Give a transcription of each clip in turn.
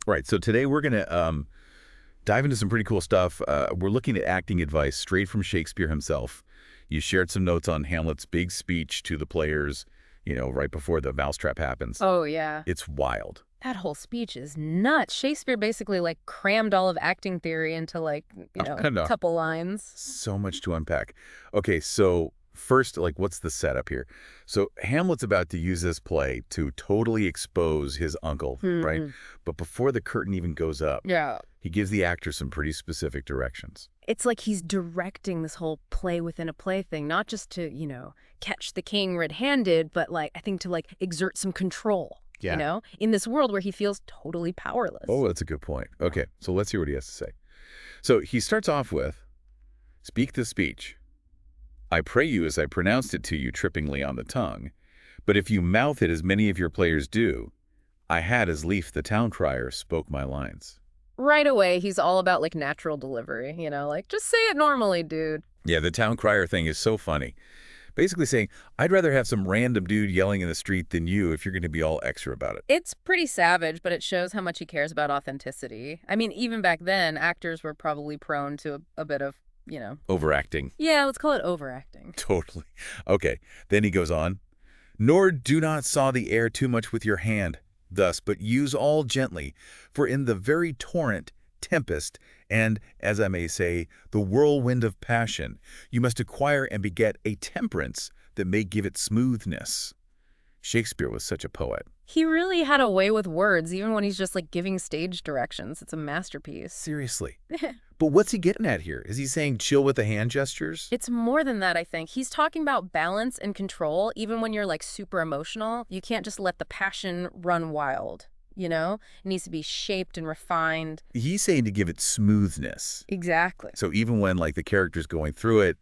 Right. So today we're going to dive into some pretty cool stuff. We're looking at acting advice straight from Shakespeare himself. You shared some notes on Hamlet's big speech to the players, right before the mousetrap happens. Oh, yeah. It's wild. That whole speech is nuts. Shakespeare basically, crammed all of acting theory into, I a know. couple lines. So much to unpack. Okay, so first, what's the setup here? So Hamlet's about to use this play to totally expose his uncle, right? Hmm. But before the curtain even goes up, Yeah. he gives the actors some pretty specific directions. It's like he's directing this whole play within a play thing, not just to, catch the king red-handed, but, I think to, exert some control, Yeah. in this world where he feels totally powerless. Oh, that's a good point. Okay, so let's hear what he has to say. So he starts off with, "Speak the speech. I pray you as I pronounced it to you trippingly on the tongue. But if you mouth it as many of your players do, I had as lief the town crier spoke my lines." Right away, he's all about, natural delivery, just say it normally, dude. Yeah, the town crier thing is so funny. Basically saying, I'd rather have some random dude yelling in the street than you if you're going to be all extra about it. It's pretty savage, but it shows how much he cares about authenticity. I mean, even back then, actors were probably prone to a bit of, Overacting. yeah, let's call it overacting. Totally. Okay, then he goes on. "Nor do not saw the air too much with your hand, thus, but use all gently, for in the very torrent, tempest, and, as I may say, the whirlwind of passion, you must acquire and beget a temperance that may give it smoothness." Shakespeare was such a poet. He really had a way with words, even when he's just, giving stage directions. It's a masterpiece. Seriously. But what's he getting at here? Is he saying chill with the hand gestures? It's more than that, I think. He's talking about balance and control. Even when you're, super emotional, you can't just let the passion run wild, It needs to be shaped and refined. He's saying to give it smoothness. Exactly. So even when, the character's going through it,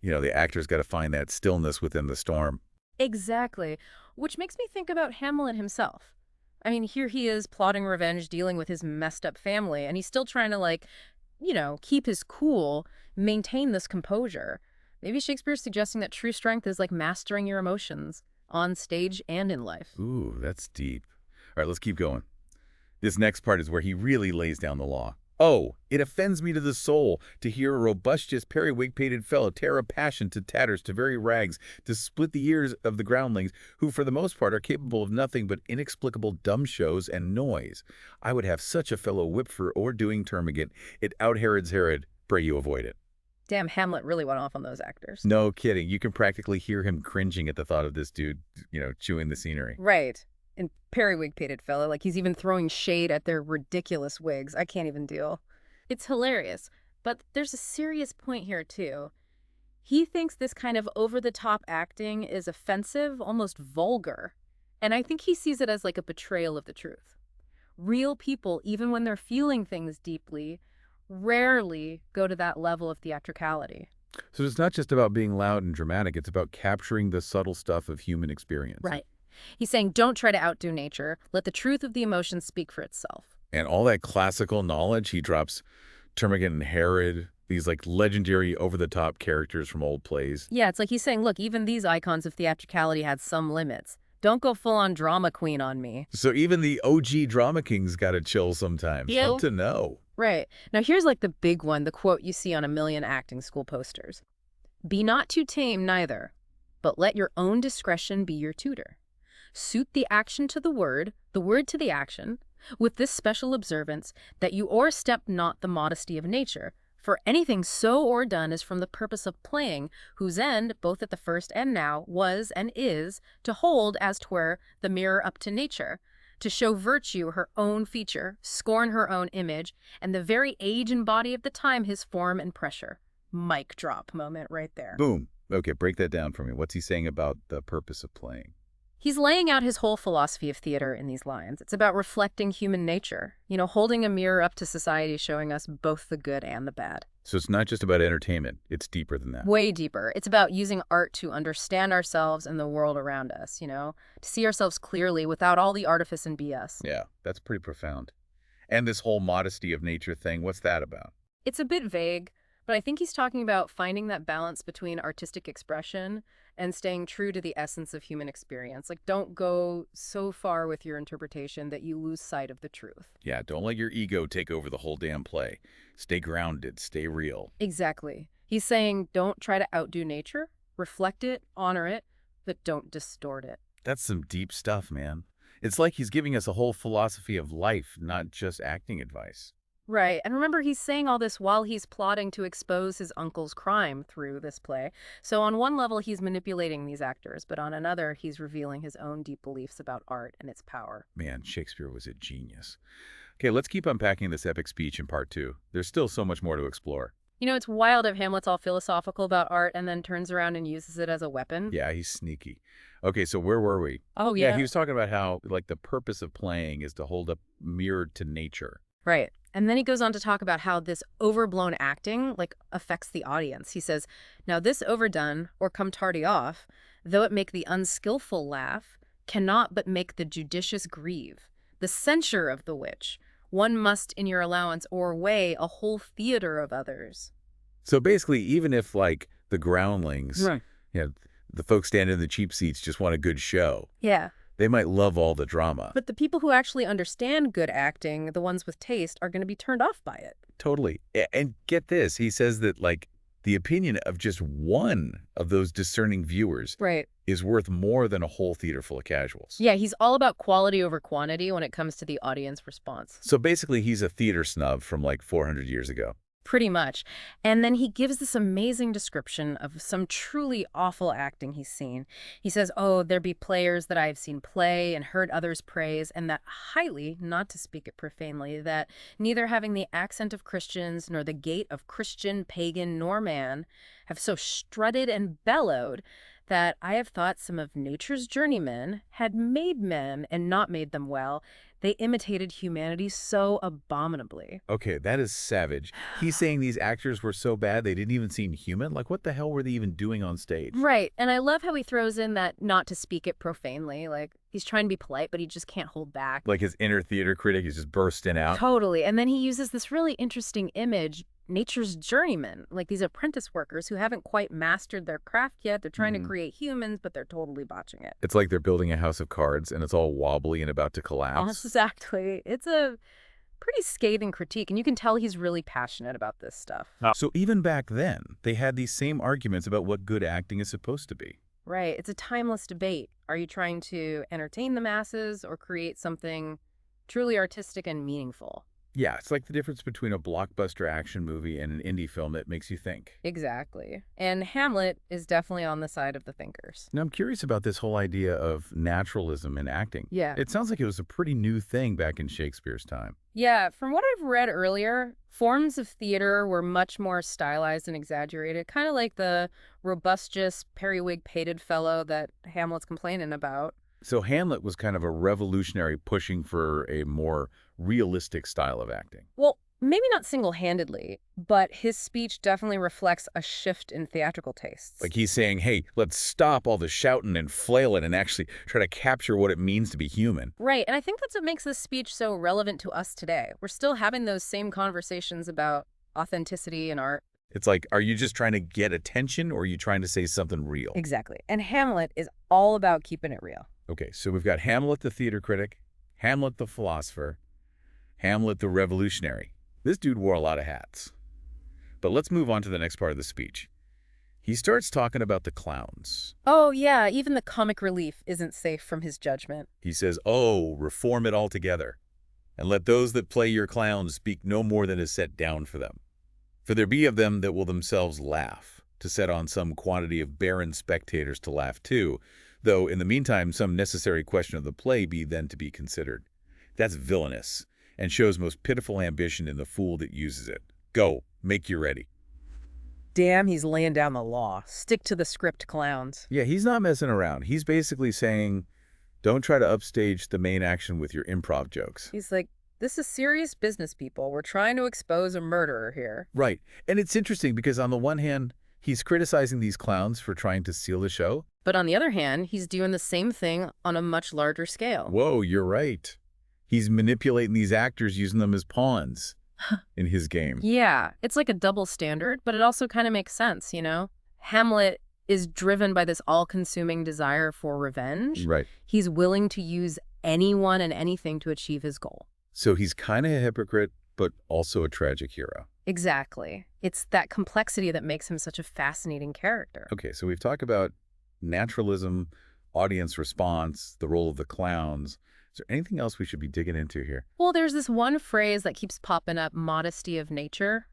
the actor's got to find that stillness within the storm. Exactly. Which makes me think about Hamlet himself. I mean, here he is plotting revenge, dealing with his messed up family, and he's still trying to, keep his cool, maintain this composure. Maybe Shakespeare's suggesting that true strength is like mastering your emotions on stage and in life. Ooh, that's deep. All right, let's keep going. This next part is where he really lays down the law. "Oh, it offends me to the soul to hear a robustious, periwig-pated fellow tear a passion to tatters, to very rags, to split the ears of the groundlings, who for the most part are capable of nothing but inexplicable dumb shows and noise. I would have such a fellow whipped for o'erdoing termagant. It out Herod's Herod. Pray you avoid it." Damn, Hamlet really went off on those actors. No kidding. You can practically hear him cringing at the thought of this dude, chewing the scenery. Right. And periwig-pated fella, he's even throwing shade at their ridiculous wigs. I can't even deal. It's hilarious. But there's a serious point here, too. He thinks this kind of over-the-top acting is offensive, almost vulgar. And I think he sees it as a betrayal of the truth. Real people, even when they're feeling things deeply, rarely go to that level of theatricality. So it's not just about being loud and dramatic. It's about capturing the subtle stuff of human experience. Right. He's saying, don't try to outdo nature. Let the truth of the emotions speak for itself. And all that classical knowledge, he drops Termagant and Herod, these legendary over-the-top characters from old plays. Yeah, it's like he's saying, look, even these icons of theatricality had some limits. Don't go full-on drama queen on me. So even the OG drama kings got to chill sometimes. Yeah. Help to know. Right. Now here's the big one, the quote you see on a million acting school posters. "Be not too tame neither, but let your own discretion be your tutor. Suit the action to the word to the action, with this special observance, that you o'erstep not the modesty of nature. For anything so o'erdone is from the purpose of playing, whose end, both at the first and now, was and is, to hold, as 'twere, the mirror up to nature, to show virtue her own feature, scorn her own image, and the very age and body of the time his form and pressure." Mic drop moment right there. Boom. Okay, break that down for me. What's he saying about the purpose of playing? He's laying out his whole philosophy of theater in these lines. It's about reflecting human nature, holding a mirror up to society, showing us both the good and the bad. So it's not just about entertainment. It's deeper than that. Way deeper. It's about using art to understand ourselves and the world around us, to see ourselves clearly without all the artifice and BS. Yeah, that's pretty profound. And this whole modesty of nature thing, what's that about? It's a bit vague, But I think he's talking about finding that balance between artistic expression and staying true to the essence of human experience. Like, don't go so far with your interpretation that you lose sight of the truth. Yeah, don't let your ego take over the whole damn play. Stay grounded, stay real. Exactly. He's saying don't try to outdo nature, reflect it, honor it, but don't distort it. That's some deep stuff, man. It's like he's giving us a whole philosophy of life, not just acting advice. Right. And remember, he's saying all this while he's plotting to expose his uncle's crime through this play. So on one level, he's manipulating these actors, but on another, he's revealing his own deep beliefs about art and its power. Man, Shakespeare was a genius. Okay, let's keep unpacking this epic speech in part 2. There's still so much more to explore. You know, it's wild if Hamlet's all philosophical about art and then turns around and uses it as a weapon. Yeah, he's sneaky. Okay, so where were we? Oh, Yeah, he was talking about how, like, the purpose of playing is to hold up mirrored to nature. Right. And then he goes on to talk about how this overblown acting, like, affects the audience. He says, now this overdone, or come tardy off, though it make the unskillful laugh, cannot but make the judicious grieve. The censure of the which, one must in your allowance o'erweigh a whole theater of others. So basically, even if, like, the groundlings, Right. you know, the folks standing in the cheap seats just want a good show, Yeah. they might love all the drama. But the people who actually understand good acting, the ones with taste, are going to be turned off by it. Totally. And get this, he says that, like, the opinion of just one of those discerning viewers Right. is worth more than a whole theater full of casuals. Yeah, he's all about quality over quantity when it comes to the audience response. So basically, he's a theater snub from like 400 years ago. Pretty much. And then he gives this amazing description of some truly awful acting he's seen. He says, oh, there be players that I have seen play and heard others praise, and that highly, not to speak it profanely, that neither having the accent of Christians nor the gait of Christian, pagan, nor man, have so strutted and bellowed that I have thought some of nature's journeymen had made men and not made them well. They imitated humanity so abominably. Okay, that is savage. He's saying these actors were so bad they didn't even seem human? Like, what the hell were they even doing on stage? Right. And I love how he throws in that not to speak it profanely. Like, he's trying to be polite, but he just can't hold back. Like his inner theater critic is just bursting out. Totally. And then he uses this really interesting image, nature's journeymen, like these apprentice workers who haven't quite mastered their craft yet. They're trying to create humans, but they're totally botching it. It's like they're building a house of cards and it's all wobbly and about to collapse. Exactly. It's a pretty scathing critique, and you can tell he's really passionate about this stuff. So even back then, they had these same arguments about what good acting is supposed to be. Right. It's a timeless debate. Are you trying to entertain the masses or create something truly artistic and meaningful? Yeah, it's like the difference between a blockbuster action movie and an indie film that makes you think. Exactly. And Hamlet is definitely on the side of the thinkers. Now, I'm curious about this whole idea of naturalism in acting. Yeah. It sounds like it was a pretty new thing back in Shakespeare's time. Yeah, from what I've read earlier, forms of theater were much more stylized and exaggerated, kind of like the robustious, periwig-pated fellow that Hamlet's complaining about. So Hamlet was kind of a revolutionary pushing for a more realistic style of acting. Well, maybe not single-handedly, but his speech definitely reflects a shift in theatrical tastes. Like he's saying, hey, let's stop all the shouting and flailing and actually try to capture what it means to be human. Right, and I think that's what makes this speech so relevant to us today. We're still having those same conversations about authenticity in art. It's like, are you just trying to get attention or are you trying to say something real? Exactly. And Hamlet is all about keeping it real. Okay, so we've got Hamlet the theater critic, Hamlet the philosopher, Hamlet the revolutionary. This dude wore a lot of hats. But let's move on to the next part of the speech. He starts talking about the clowns. Oh, yeah, even the comic relief isn't safe from his judgment. He says, oh, reform it altogether, and let those that play your clowns speak no more than is set down for them. For there be of them that will themselves laugh, to set on some quantity of barren spectators to laugh too, though in the meantime some necessary question of the play be then to be considered. That's villainous, and shows most pitiful ambition in the fool that uses it. Go, make you ready. Damn, he's laying down the law. Stick to the script, clowns. Yeah, he's not messing around. He's basically saying, don't try to upstage the main action with your improv jokes. He's like, this is serious business, people. We're trying to expose a murderer here. Right. And it's interesting because on the one hand, he's criticizing these clowns for trying to steal the show. But on the other hand, he's doing the same thing on a much larger scale. Whoa, you're right. He's manipulating these actors using them as pawns. in his game. Yeah, it's like a double standard, but it also kind of makes sense, you know? Hamlet is driven by this all-consuming desire for revenge. Right. He's willing to use anyone and anything to achieve his goal. So he's kind of a hypocrite, but also a tragic hero. Exactly. It's that complexity that makes him such a fascinating character. Okay, so we've talked about naturalism, audience response, the role of the clowns. Is there anything else we should be digging into here? Well, there's this one phrase that keeps popping up, modesty of nature.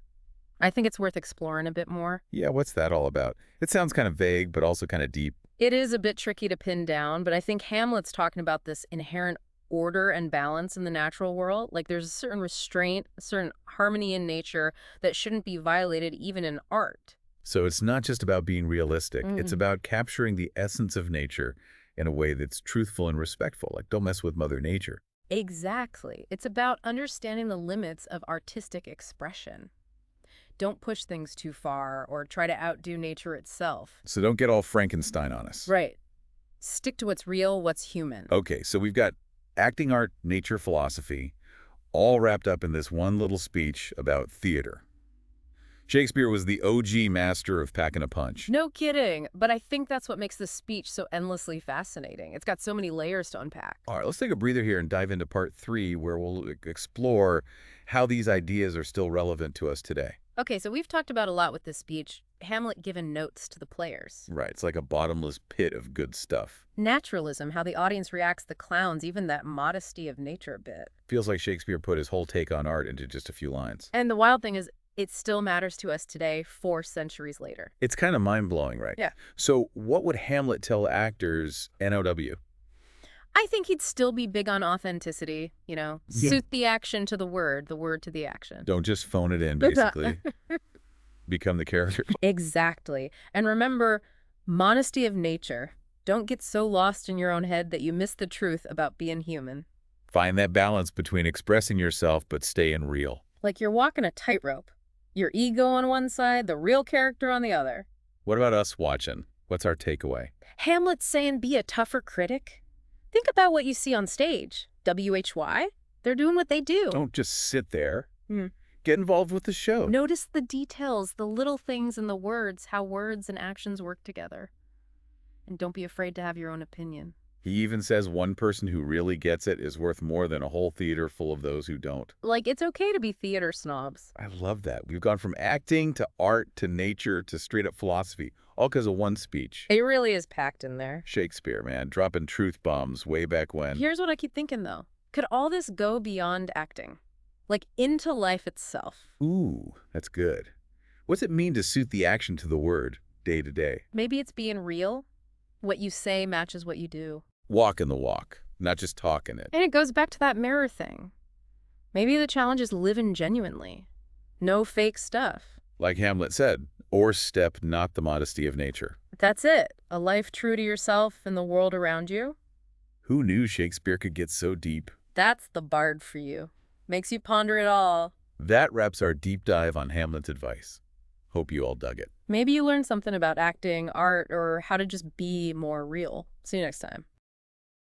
I think it's worth exploring a bit more. Yeah, what's that all about? It sounds kind of vague, but also kind of deep. It is a bit tricky to pin down, but I think Hamlet's talking about this inherent order and balance in the natural world. Like there's a certain restraint, a certain harmony in nature that shouldn't be violated even in art. So it's not just about being realistic. It's about capturing the essence of nature in a way that's truthful and respectful. Like, don't mess with Mother Nature. Exactly. It's about understanding the limits of artistic expression. Don't push things too far or try to outdo nature itself. So don't get all Frankenstein on us. Right. Stick to what's real, what's human. Okay, so we've got acting art, nature philosophy, all wrapped up in this one little speech about theater. Shakespeare was the OG master of packing a punch. No kidding, but I think that's what makes this speech so endlessly fascinating. It's got so many layers to unpack. All right, let's take a breather here and dive into part 3, where we'll explore how these ideas are still relevant to us today. Okay, so we've talked about a lot with this speech. Hamlet giving notes to the players. Right, it's like a bottomless pit of good stuff. Naturalism, how the audience reacts, the clowns, even that modesty of nature bit. Feels like Shakespeare put his whole take on art into just a few lines. And the wild thing is, it still matters to us today, 4 centuries later. It's kind of mind-blowing, right? Yeah. So what would Hamlet tell actors, NOW? I think he'd still be big on authenticity, you know, suit the action to the word to the action. Don't just phone it in, basically. Become the character. Exactly. And remember, modesty of nature. Don't get so lost in your own head that you miss the truth about being human. Find that balance between expressing yourself but staying real. Like you're walking a tightrope. Your ego on one side, the real character on the other. What about us watching? What's our takeaway? Hamlet's saying be a tougher critic. Think about what you see on stage. WHY? They're doing what they do. Don't just sit there. Get involved with the show. Notice the details, the little things in the words, how words and actions work together. And don't be afraid to have your own opinion. He even says one person who really gets it is worth more than a whole theater full of those who don't. Like, it's okay to be theater snobs. I love that. We've gone from acting to art to nature to straight-up philosophy, all because of one speech. It really is packed in there. Shakespeare, man, dropping truth bombs way back when. Here's what I keep thinking, though. Could all this go beyond acting? Like, into life itself? Ooh, that's good. What's it mean to suit the action to the word, day to day? Maybe it's being real. What you say matches what you do. Walking the walk, not just talking it. And it goes back to that mirror thing. Maybe the challenge is living genuinely. No fake stuff. Like Hamlet said, o'erstep not the modesty of nature. That's it. A life true to yourself and the world around you. Who knew Shakespeare could get so deep? That's the bard for you. Makes you ponder it all. That wraps our deep dive on Hamlet's advice. Hope you all dug it. Maybe you learned something about acting, art, or how to just be more real. See you next time.